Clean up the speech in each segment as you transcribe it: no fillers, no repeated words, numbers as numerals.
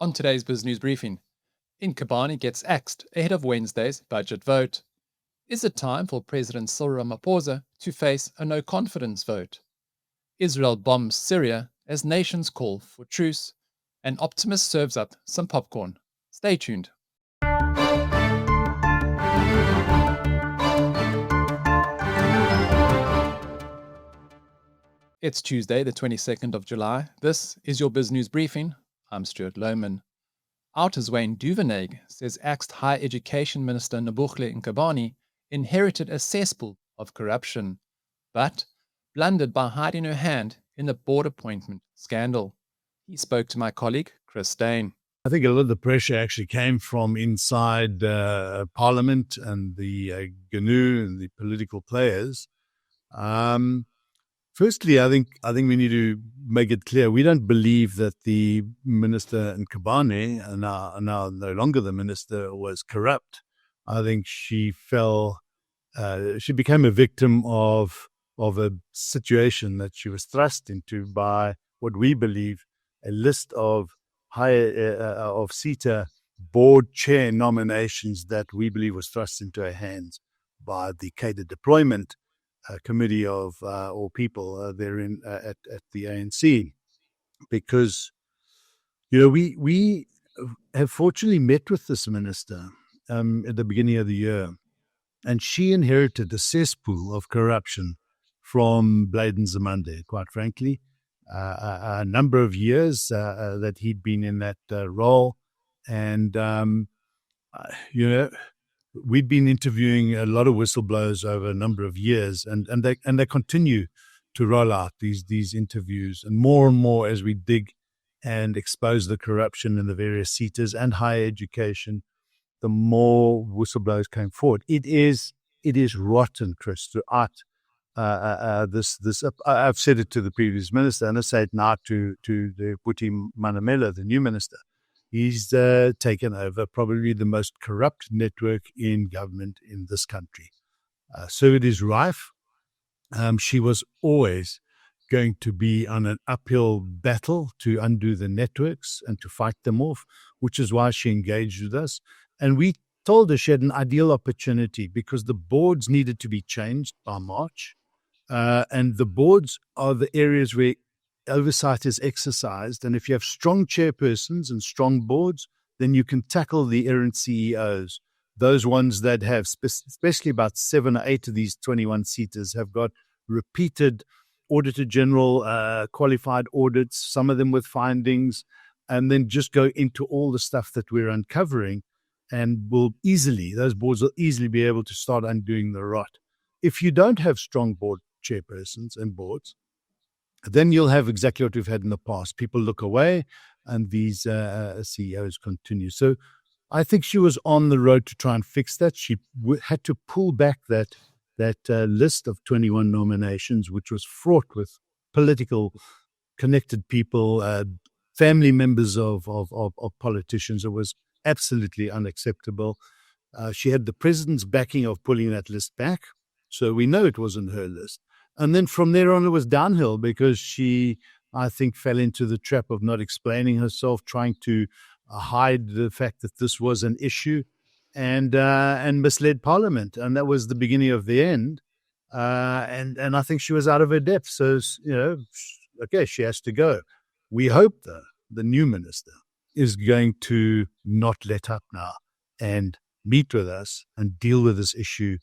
On today's BizNews Briefing, Nkabane gets axed ahead of Wednesday's budget vote. Is it time for President Cyril Ramaphosa to face a no-confidence vote? Israel bombs Syria as nations call for truce, and Optimus serves up some popcorn. Stay tuned. It's Tuesday, the 22nd of July. This is your BizNews Briefing. I'm Stuart Lohman. OUTA's Duvenage says axed Higher Education Minister Nobuhle Nkabane inherited a cesspool of corruption, but blundered by hiding her hand in the board appointment scandal. He spoke to my colleague, Chris Dane. I think a lot of the pressure actually came from inside Parliament and the GNU and the political players. Firstly, I think we need to make it clear we don't believe that the Minister Nkabane, now no longer the minister, was corrupt. I think she became a victim of a situation that she was thrust into by what we believe a list of SETA board chair nominations that we believe was thrust into her hands by the cadre deployment committee of or people therein at the ANC, because we have fortunately met with this minister at the beginning of the year, and she inherited a cesspool of corruption from Bladen Zamande, quite frankly. A number of years that he'd been in that role, and we'd been interviewing a lot of whistleblowers over a number of years, and they continue to roll out these interviews, and more as we dig and expose the corruption in the various SETAs and higher education, the more whistleblowers came forward. It is rotten, Chris, throughout this. I've said it to the previous minister, and I say it now to the Puti Manamela, the new minister. He's taken over probably the most corrupt network in government in this country. So it is rife. She was always going to be on an uphill battle to undo the networks and to fight them off, which is why she engaged with us. And we told her she had an ideal opportunity because the boards needed to be changed by March. And the boards are the areas where oversight is exercised, and if you have strong chairpersons and strong boards, then you can tackle the errant CEOs. Those ones that have, especially about 7 or 8 of these 21 seaters, have got repeated Auditor General qualified audits, some of them with findings, and then just go into all the stuff that we're uncovering, and those boards will easily be able to start undoing the rot. If you don't have strong board chairpersons and boards, then you'll have exactly what we've had in the past. People look away, and these CEOs continue. So I think she was on the road to try and fix that. She had to pull back that list of 21 nominations, which was fraught with political connected people, family members of politicians. It was absolutely unacceptable. She had the president's backing of pulling that list back, so we know it wasn't her list. And then from there on, it was downhill because she, I think, fell into the trap of not explaining herself, trying to hide the fact that this was an issue, and misled Parliament. And that was the beginning of the end. And I think she was out of her depth. So, okay, she has to go. We hope, though, the new minister is going to not let up now and meet with us and deal with this issue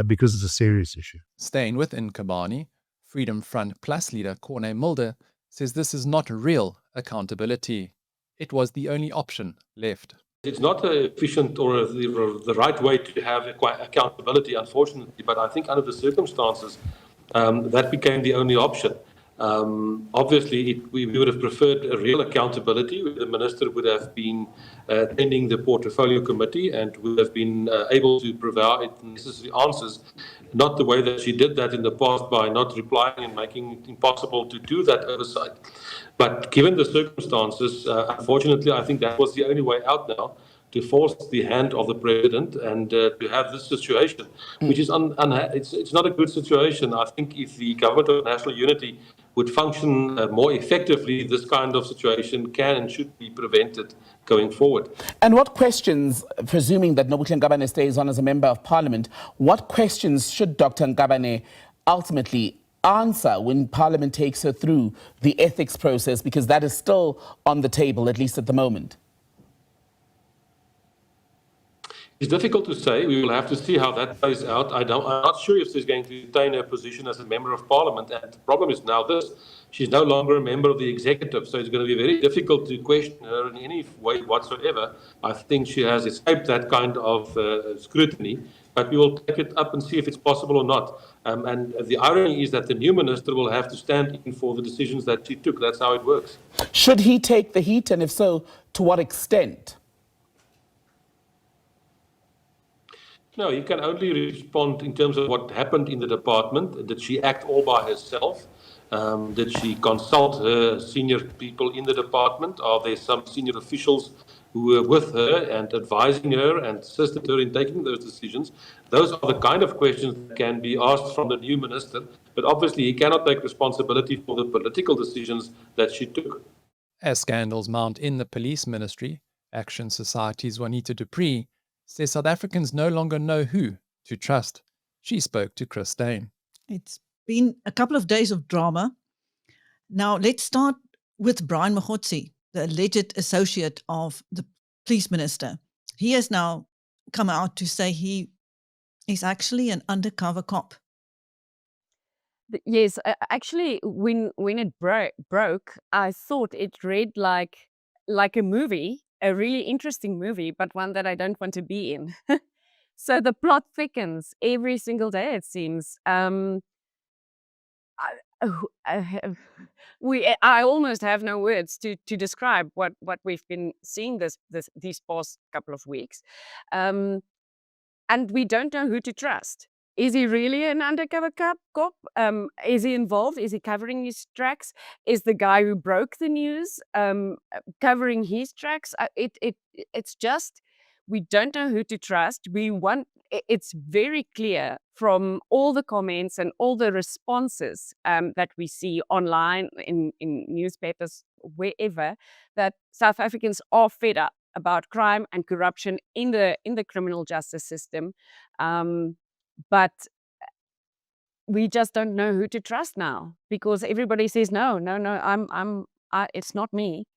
because it's a serious issue. Staying with Nkabane, Freedom Front Plus leader Corné Mulder says this is not real accountability. It was the only option left. It's not efficient or the right way to have accountability, unfortunately, but I think under the circumstances, that became the only option. Obviously, we would have preferred a real accountability. The minister would have been attending the portfolio committee and would have been able to provide necessary answers, not the way that she did that in the past by not replying and making it impossible to do that oversight. But given the circumstances, unfortunately, I think that was the only way out now, to force the hand of the president and to have this situation, which is it's not a good situation. I think if the government of national unity would function more effectively, this kind of situation can and should be prevented going forward. And what questions, presuming that Nobuhle Nkabane stays on as a member of parliament, what questions should Dr. Nkabane ultimately answer when parliament takes her through the ethics process, because that is still on the table, at least at the moment? It's difficult to say. We will have to see how that plays out. I'm not sure if she's going to retain her position as a member of parliament. And the problem is now this: she's no longer a member of the executive, so it's going to be very difficult to question her in any way whatsoever. I think she has escaped that kind of scrutiny, but we will take it up and see if it's possible or not. And the irony is that the new minister will have to stand in for the decisions that she took. That's how it works. Should he take the heat, and if so, to what extent? No, he can only respond in terms of what happened in the department. Did she act all by herself? Did she consult her senior people in the department? Are there some senior officials who were with her and advising her and assisted her in taking those decisions? Those are the kind of questions that can be asked from the new minister. But obviously, he cannot take responsibility for the political decisions that she took. As scandals mount in the police ministry, Action Society's Juanita du Preez says South Africans no longer know who to trust. She spoke to Chris Dane. It's been a couple of days of drama. Now, let's start with Brian Mogotsi, the alleged associate of the police minister. He has now come out to say he is actually an undercover cop. Yes, actually, when it broke, I thought it read like a movie, a really interesting movie, but one that I don't want to be in. So the plot thickens every single day, it seems. I almost have no words to describe what we've been seeing these past couple of weeks. And we don't know who to trust. Is he really an undercover cop? Is he involved? Is he covering his tracks? Is the guy who broke the news covering his tracks? It's just, we don't know who to trust. It's very clear from all the comments and all the responses that we see online, in newspapers, wherever, that South Africans are fed up about crime and corruption in the criminal justice system. But we just don't know who to trust now, because everybody says, no, it's not me.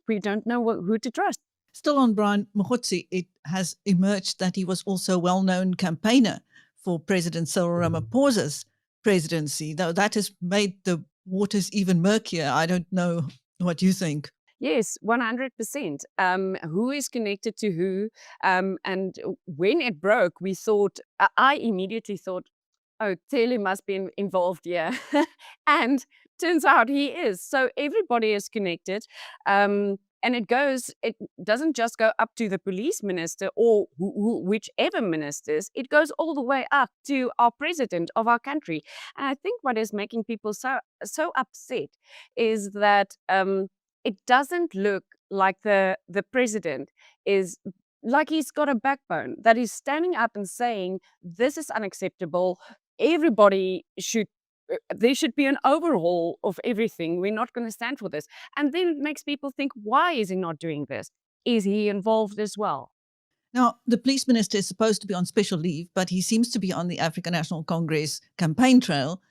We don't know who to trust. Still on Brian Mogotsi, it has emerged that he was also a well-known campaigner for President Cyril Ramaphosa's presidency, though that has made the waters even murkier. I don't know what you think. Yes, 100%. Who is connected to who? And when it broke, I immediately thought, oh, Tele must be involved here. And turns out he is. So everybody is connected. And it doesn't just go up to the police minister or whichever ministers, it goes all the way up to our president of our country. And I think what is making people so upset is that it doesn't look like the president is, like he's got a backbone, that he's standing up and saying, this is unacceptable. There should be an overhaul of everything. We're not going to stand for this. And then it makes people think, why is he not doing this? Is he involved as well? Now, the police minister is supposed to be on special leave, but he seems to be on the African National Congress campaign trail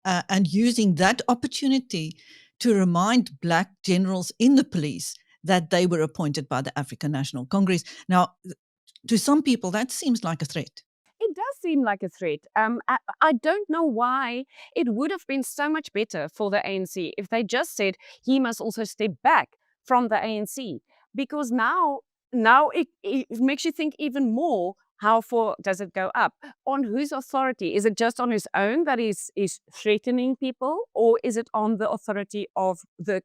and using that opportunity to remind black generals in the police that they were appointed by the African National Congress. Now, to some people, that seems like a threat. It does seem like a threat. I don't know why. It would have been so much better for the ANC if they just said he must also step back from the ANC, because now it makes you think even more. How far does it go up? On whose authority? Is it just on his own that is threatening people, or is it on the authority of the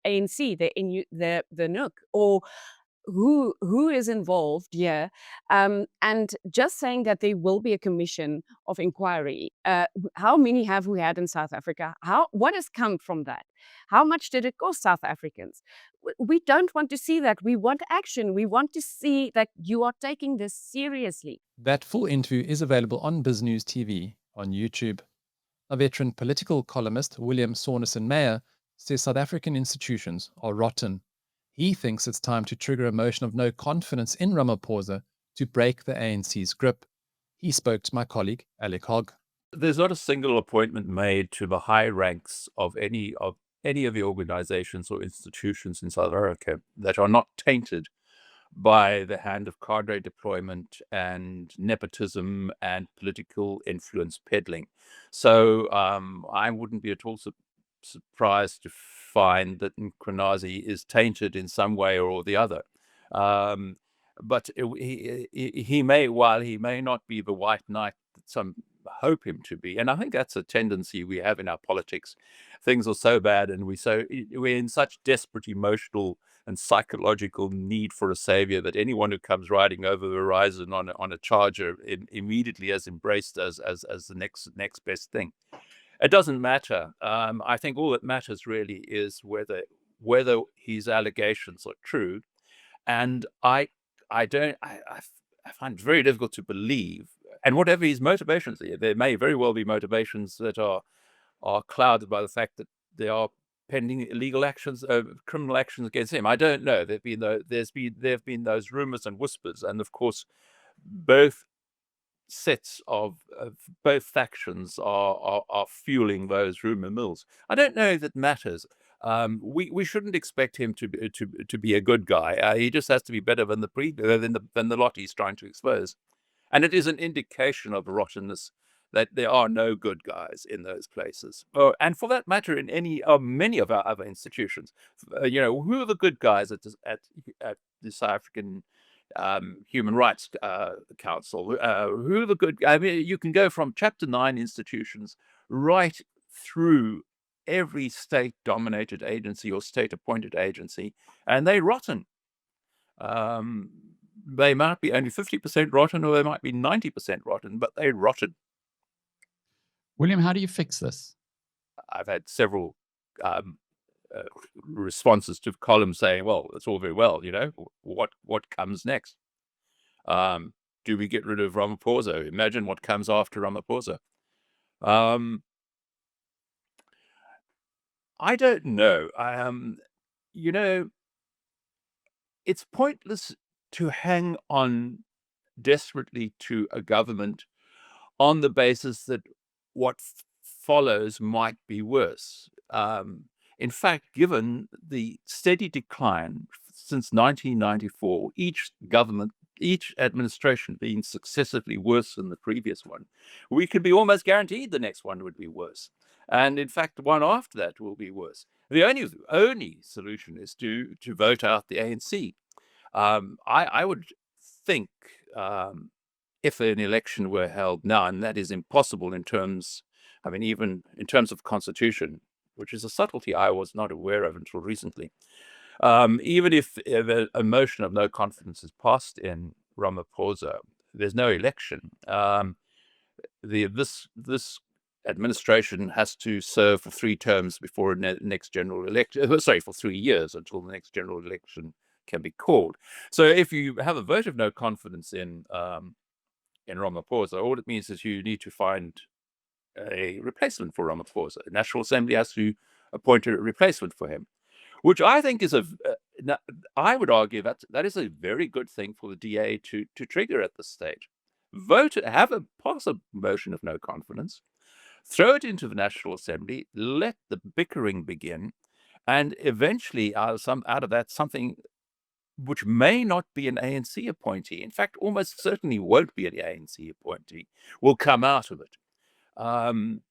ANC, the NUC, or who is involved here? And just saying that there will be a commission of inquiry. How many have we had in South Africa? What has come from that? How much did it cost South Africans? We don't want to see that. We want action. We want to see that you are taking this seriously. That full interview is available on BizNews TV on YouTube. A veteran political columnist, William Saunderson-Meyer, says South African institutions are rotten. He thinks it's time to trigger a motion of no confidence in Ramaphosa to break the ANC's grip. He spoke to my colleague, Alec Hogg. There's not a single appointment made to the high ranks of any of the organizations or institutions in South Africa that are not tainted by the hand of cadre deployment and nepotism and political influence peddling. So I wouldn't be at all surprised to find that Nkanazi is tainted in some way or the other. But he may, while he may not be the white knight that some hope him to be, and I think that's a tendency we have in our politics. Things are so bad, and we're in such desperate emotional and psychological need for a savior that anyone who comes riding over the horizon on a charger immediately is embraced as the next best thing. It doesn't matter. I think all that matters really is whether his allegations are true, and I find it very difficult to believe. And whatever his motivations are, there may very well be motivations that are clouded by the fact that there are pending illegal actions, criminal actions against him. I don't know. There have been those rumors and whispers, and of course, both sets of both factions are fueling those rumor mills. I don't know if it matters. We shouldn't expect him to be a good guy. He just has to be better than the lot he's trying to expose. And it is an indication of rottenness that there are no good guys in those places. And for that matter, in many of our other institutions, who are the good guys at the South African Human Rights Council? Who are the good? I mean, you can go from Chapter 9 institutions right through every state-dominated agency or state-appointed agency, and they're rotten. They might be only 50% rotten, or they might be 90% rotten, but they're rotten. William, how do you fix this? I've had several responses to columns saying, well, it's all very well, what comes next? Do we get rid of Ramaphosa? Imagine what comes after Ramaphosa. I don't know. It's pointless to hang on desperately to a government on the basis that what follows might be worse. In fact, given the steady decline since 1994, each administration being successively worse than the previous one, we could be almost guaranteed the next one would be worse. And in fact, the one after that will be worse. The only solution is to vote out the ANC. I would think if an election were held now, and that is impossible even in terms of constitution, which is a subtlety I was not aware of until recently. Even if a motion of no confidence is passed in Ramaphosa, there's no election. This administration has to serve for 3 terms before next general election. Sorry, for 3 years until the next general election can be called. So if you have a vote of no confidence in Ramaphosa, all it means is you need to find a replacement for Ramaphosa. The National Assembly has to appoint a replacement for him, which I think is I would argue that is a very good thing for the DA to trigger at this stage. Pass a motion of no confidence, throw it into the National Assembly, let the bickering begin, and eventually out of that something which may not be an ANC appointee, in fact, almost certainly won't be an ANC appointee, will come out of it. And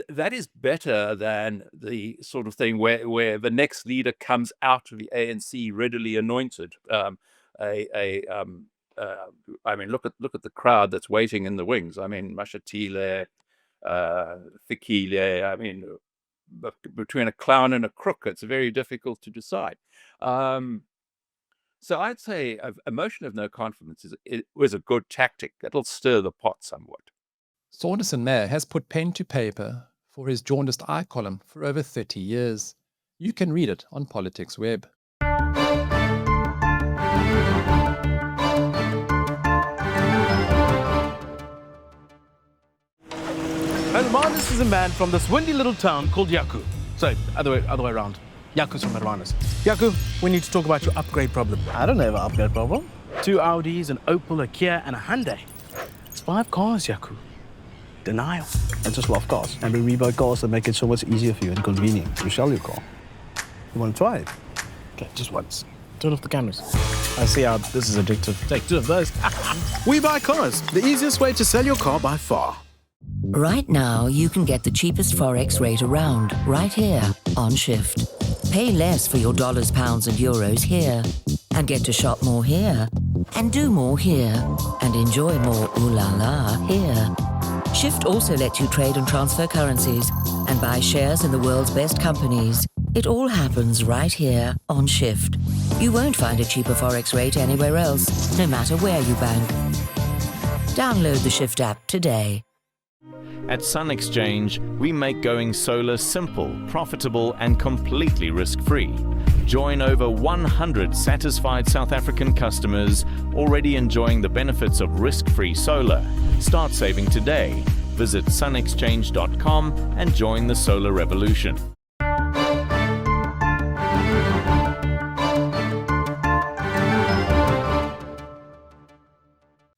that is better than the sort of thing where the next leader comes out of the ANC readily anointed. Look at the crowd that's waiting in the wings. I mean, Mashatile, Fikile. Between a clown and a crook, it's very difficult to decide. So I'd say a motion of no confidence was a good tactic. That'll stir the pot somewhat. Saunderson-Meyer has put pen to paper for his Jaundiced Eye column for over 30 years. You can read it on Politics Web. Hermanus is a man from this windy little town called Yaku. Sorry, other way around. Yaku's from Hermanus. Yaku, we need to talk about your upgrade problem. I don't have an upgrade problem. 2 Audis, an Opel, a Kia, and a Hyundai. It's 5 cars, Yaku. Denial. I just love cars. And we buy cars that make it so much easier for you and convenient to sell your car. You want to try it? Okay, just once. Turn off the cameras. I see how this is addictive. Take 2 of those. We Buy Cars, the easiest way to sell your car by far. Right now, you can get the cheapest Forex rate around, right here, on Shift. Pay less for your dollars, pounds, and euros here, and get to shop more here, and do more here, and enjoy more ooh la la here. Shift also lets you trade and transfer currencies, and buy shares in the world's best companies. It all happens right here on Shift. You won't find a cheaper Forex rate anywhere else, no matter where you bank. Download the Shift app today. At Sun Exchange, we make going solar simple, profitable, and completely risk-free. Join over 100 satisfied South African customers already enjoying the benefits of risk-free solar. Start saving today. Visit sunexchange.com and join the solar revolution.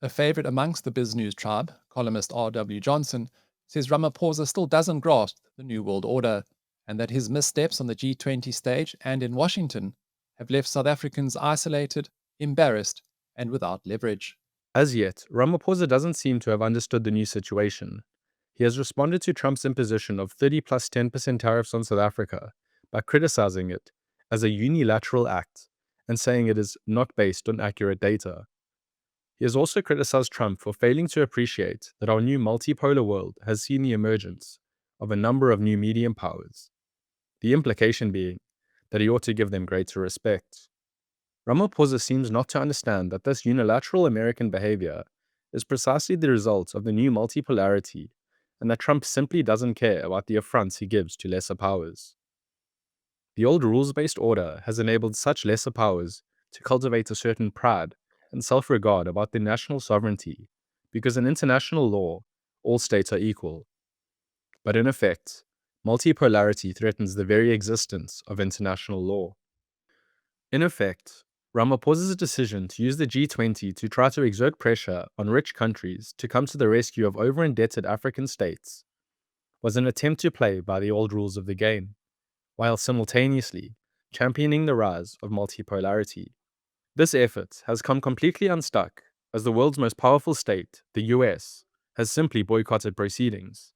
A favourite amongst the BizNews tribe, columnist R.W. Johnson, says Ramaphosa still doesn't grasp the New World Order and that his missteps on the G20 stage and in Washington have left South Africans isolated, embarrassed, and without leverage. As yet, Ramaphosa doesn't seem to have understood the new situation. He has responded to Trump's imposition of 30 plus 10% tariffs on South Africa by criticizing it as a unilateral act and saying it is not based on accurate data. He has also criticized Trump for failing to appreciate that our new multipolar world has seen the emergence of a number of new medium powers, the implication being that he ought to give them greater respect. Ramaphosa seems not to understand that this unilateral American behavior is precisely the result of the new multipolarity and that Trump simply doesn't care about the affronts he gives to lesser powers. The old rules-based order has enabled such lesser powers to cultivate a certain pride and self-regard about their national sovereignty, because in international law, all states are equal. But in effect, multipolarity threatens the very existence of international law. In effect, Ramaphosa's decision to use the G20 to try to exert pressure on rich countries to come to the rescue of over-indebted African states was an attempt to play by the old rules of the game, while simultaneously championing the rise of multipolarity. This effort has come completely unstuck as the world's most powerful state, the US, has simply boycotted proceedings.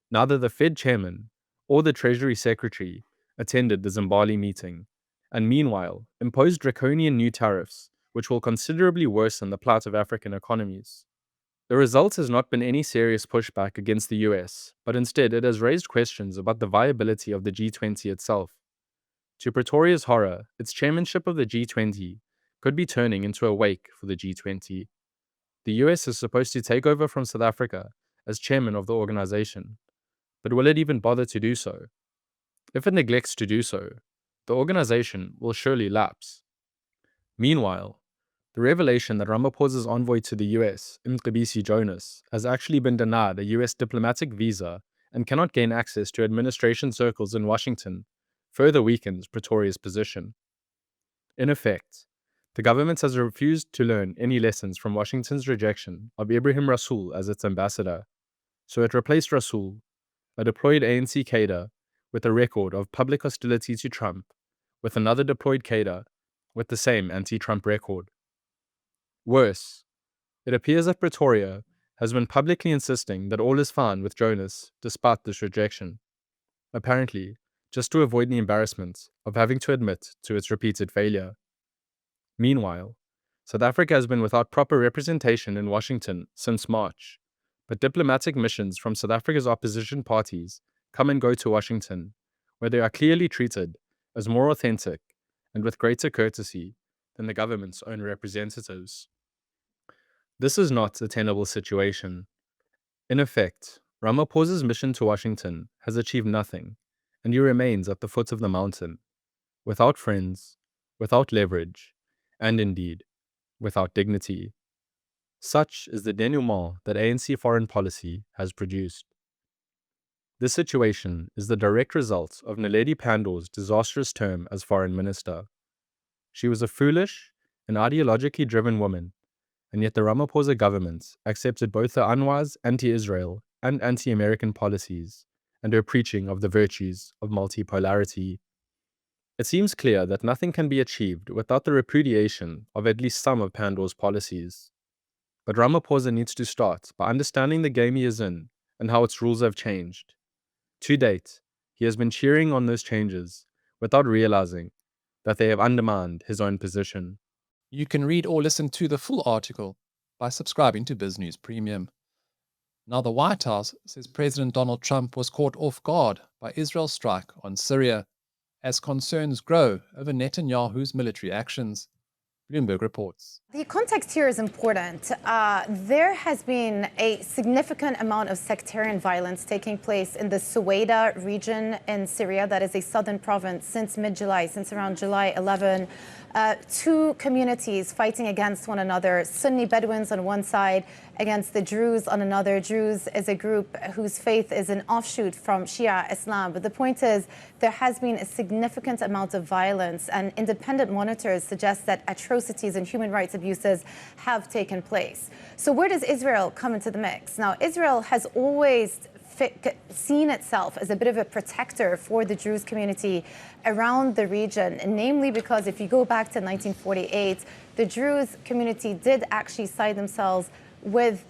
Neither the Fed chairman or the Treasury Secretary attended the Zimbabwe meeting, and meanwhile imposed draconian new tariffs, which will considerably worsen the plight of African economies. The result has not been any serious pushback against the US, but instead it has raised questions about the viability of the G20 itself. To Pretoria's horror, its chairmanship of the G20 could be turning into a wake for the G20. The US is supposed to take over from South Africa as chairman of the organization, but will it even bother to do so? If it neglects to do so, the organization will surely lapse. Meanwhile, the revelation that Ramaphosa's envoy to the US, Mcebisi Jonas, has actually been denied a US diplomatic visa and cannot gain access to administration circles in Washington further weakens Pretoria's position. In effect, the government has refused to learn any lessons from Washington's rejection of Ibrahim Rasool as its ambassador, so it replaced Rasool, a deployed ANC cadre with a record of public hostility to Trump, with another deployed cadre with the same anti-Trump record. Worse, it appears that Pretoria has been publicly insisting that all is fine with Jonas despite this rejection, apparently just to avoid the embarrassment of having to admit to its repeated failure. Meanwhile, South Africa has been without proper representation in Washington since March, but diplomatic missions from South Africa's opposition parties come and go to Washington, where they are clearly treated as more authentic and with greater courtesy than the government's own representatives. This is not a tenable situation. In effect, Ramaphosa's mission to Washington has achieved nothing, and he remains at the foot of the mountain, without friends, without leverage, and indeed, without dignity. Such is the denouement that ANC foreign policy has produced. This situation is the direct result of Naledi Pandor's disastrous term as foreign minister. She was a foolish and ideologically driven woman, and yet the Ramaphosa government accepted both her unwise anti-Israel and anti-American policies and her preaching of the virtues of multipolarity. It seems clear that nothing can be achieved without the repudiation of at least some of Pandor's policies. But Ramaphosa needs to start by understanding the game he is in and how its rules have changed. To date, he has been cheering on those changes without realizing that they have undermined his own position. You can read or listen to the full article by subscribing to BizNews Premium. Now, the White House says President Donald Trump was caught off guard by Israel's strike on Syria as concerns grow over Netanyahu's military actions. Bloomberg reports. The context here is important. There has been a significant amount of sectarian violence taking place in the OUTA region in Syria, that is a southern province, since mid-July, since around July 11. Two communities fighting against one another, Sunni Bedouins on one side against the Druze on another. Druze is a group whose faith is an offshoot from Shia Islam. But the point is, there has been a significant amount of violence, and independent monitors suggest that atrocities and human rights abuses have taken place. So where does Israel come into the mix? Now, Israel has always seen itself as a bit of a protector for the Druze community around the region, namely because if you go back to 1948, the Druze community did actually side themselves with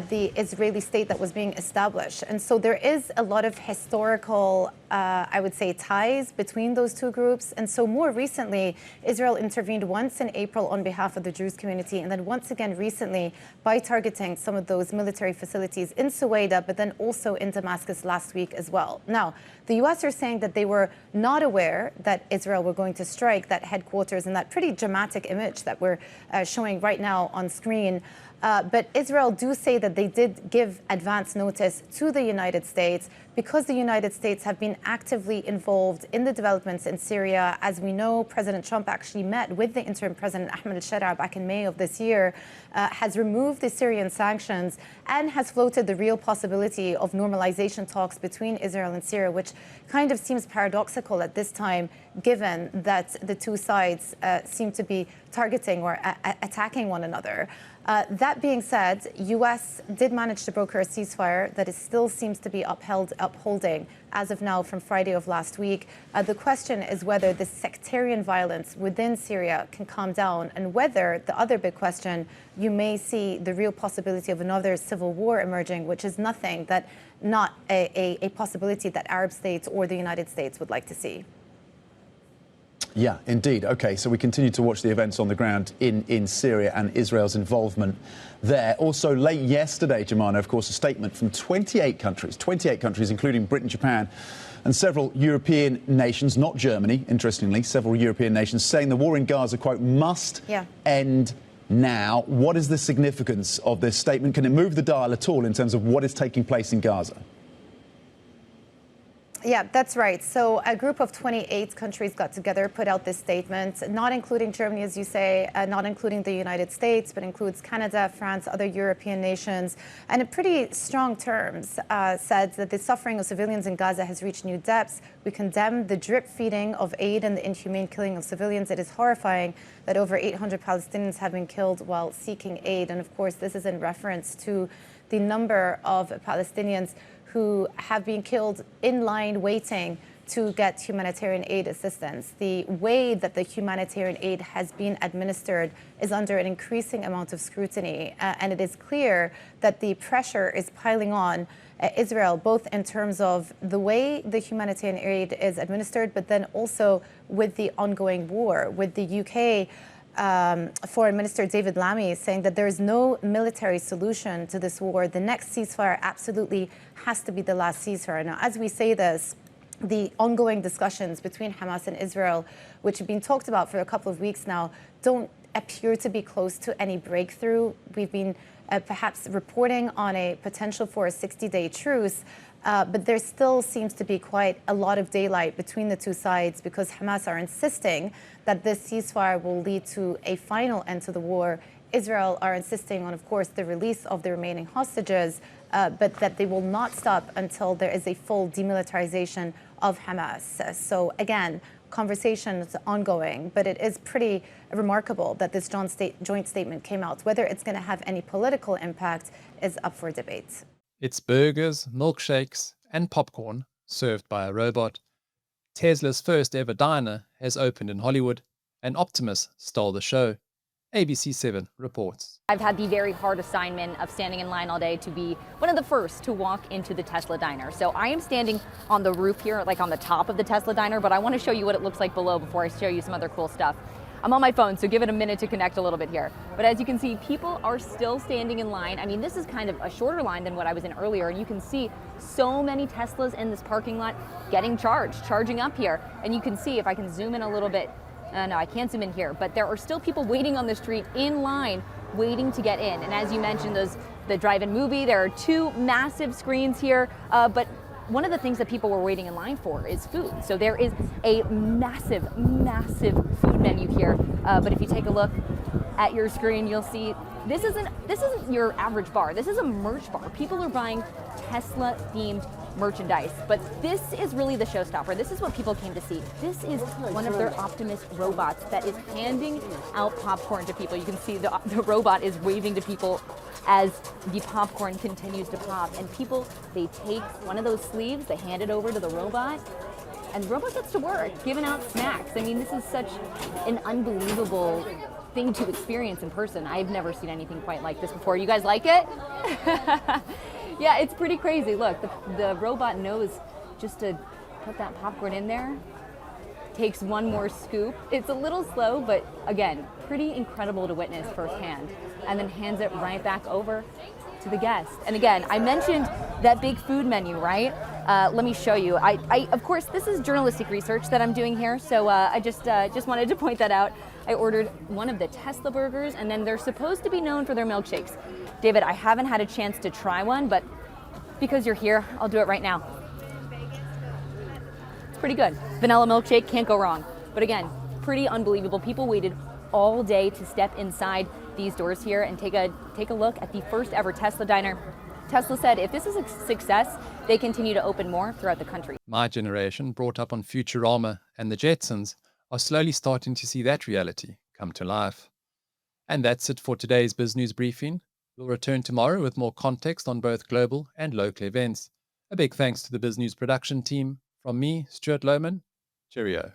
the Israeli state that was being established. And so there is a lot of historical, I would say, ties between those two groups. And so more recently, Israel intervened once in April on behalf of the Druze community, and then once again recently by targeting some of those military facilities in OUTA, but then also in Damascus last week as well. Now, the U.S. are saying that they were not aware that Israel were going to strike that headquarters in that pretty dramatic image that we're showing right now on screen. But Israel do say that they did give advance notice to the United States because the United States have been actively involved in the developments in Syria. As we know, President Trump actually met with the interim president Ahmed al-Shara back in May of this year, has removed the Syrian sanctions, and has floated the real possibility of normalization talks between Israel and Syria, which kind of seems paradoxical at this time, given that the two sides seem to be targeting or attacking one another. That being said, U.S. did manage to broker a ceasefire that it still seems to be upholding as of now from Friday of last week. The question is whether the sectarian violence within Syria can calm down, and whether, the other big question, you may see the real possibility of another civil war emerging, which is not a possibility that Arab states or the United States would like to see. Yeah, indeed. OK, so we continue to watch the events on the ground in Syria and Israel's involvement there. Also, late yesterday, Jemana, of course, a statement from 28 countries, including Britain, Japan, and several European nations, not Germany, interestingly, several European nations, saying the war in Gaza, quote, must end now. What is the significance of this statement? Can it move the dial at all in terms of what is taking place in Gaza? Yeah, that's right. So a group of 28 countries got together, put out this statement, not including Germany, as you say, not including the United States, but includes Canada, France, other European nations, and in pretty strong terms said that the suffering of civilians in Gaza has reached new depths. We condemn the drip feeding of aid and the inhumane killing of civilians. It is horrifying that over 800 Palestinians have been killed while seeking aid. And of course, this is in reference to the number of Palestinians who have been killed in line waiting to get humanitarian aid assistance. The way that the humanitarian aid has been administered is under an increasing amount of scrutiny. And it is clear that the pressure is piling on Israel, both in terms of the way the humanitarian aid is administered, but then also with the ongoing war, with the UK Foreign Minister David Lammy saying that there is no military solution to this war. The next ceasefire absolutely has to be the last ceasefire. Now, as we say this, the ongoing discussions between Hamas and Israel, which have been talked about for a couple of weeks now, don't appear to be close to any breakthrough. We've been perhaps reporting on a potential for a 60-day truce, but there still seems to be quite a lot of daylight between the two sides because Hamas are insisting that this ceasefire will lead to a final end to the war Israel are insisting on, of course, the release of the remaining hostages, but that they will not stop until there is a full demilitarization of Hamas. So again, conversations ongoing, but it is pretty remarkable that this joint statement came out. Whether it's going to have any political impact is up for debate. It's burgers, milkshakes, and popcorn served by a robot. Tesla's first ever diner has opened in Hollywood, and Optimus stole the show. ABC7 reports. I've had the very hard assignment of standing in line all day to be one of the first to walk into the Tesla diner. So I am standing on the roof here, like on the top of the Tesla diner, but I want to show you what it looks like below before I show you some other cool stuff. I'm on my phone, so give it a minute to connect a little bit here. But as you can see, people are still standing in line. I mean, this is kind of a shorter line than what I was in earlier, and you can see so many Teslas in this parking lot getting charging up here. And you can see, if I can zoom in a little bit, no, I can't zoom in here, but there are still people waiting on the street in line, waiting to get in. And as you mentioned, the drive-in movie, there are 2 massive screens here, but one of the things that people were waiting in line for is food. So there is a massive food menu here. But if you take a look at your screen, you'll see this isn't your average bar. This is a merch bar. People are buying Tesla-themed merchandise, but this is really the showstopper. This is what people came to see. This is one of their Optimus robots that is handing out popcorn to people. You can see the robot is waving to people as the popcorn continues to pop, and people, they take one of those sleeves, they hand it over to the robot, and the robot gets to work, giving out snacks. I mean, this is such an unbelievable thing to experience in person. I've never seen anything quite like this before. You guys like it? Yeah, it's pretty crazy. Look, the robot knows just to put that popcorn in there, takes one more scoop. It's a little slow, but again, pretty incredible to witness firsthand, and then hands it right back over to the guest. And again, I mentioned that big food menu, right? Let me show you. I of course, this is journalistic research that I'm doing here, so I just wanted to point that out. I ordered one of the Tesla burgers, and then they're supposed to be known for their milkshakes. David, I haven't had a chance to try one, but because you're here, I'll do it right now. It's pretty good. Vanilla milkshake, can't go wrong. But again, pretty unbelievable. People waited all day to step inside these doors here and take a look at the first ever Tesla diner. Tesla said if this is a success, they continue to open more throughout the country. My generation, brought up on Futurama and the Jetsons, are slowly starting to see that reality come to life. And that's it for today's BizNews Briefing. We'll return tomorrow with more context on both global and local events. A big thanks to the BizNews production team. From me, Stuart Lohman, cheerio.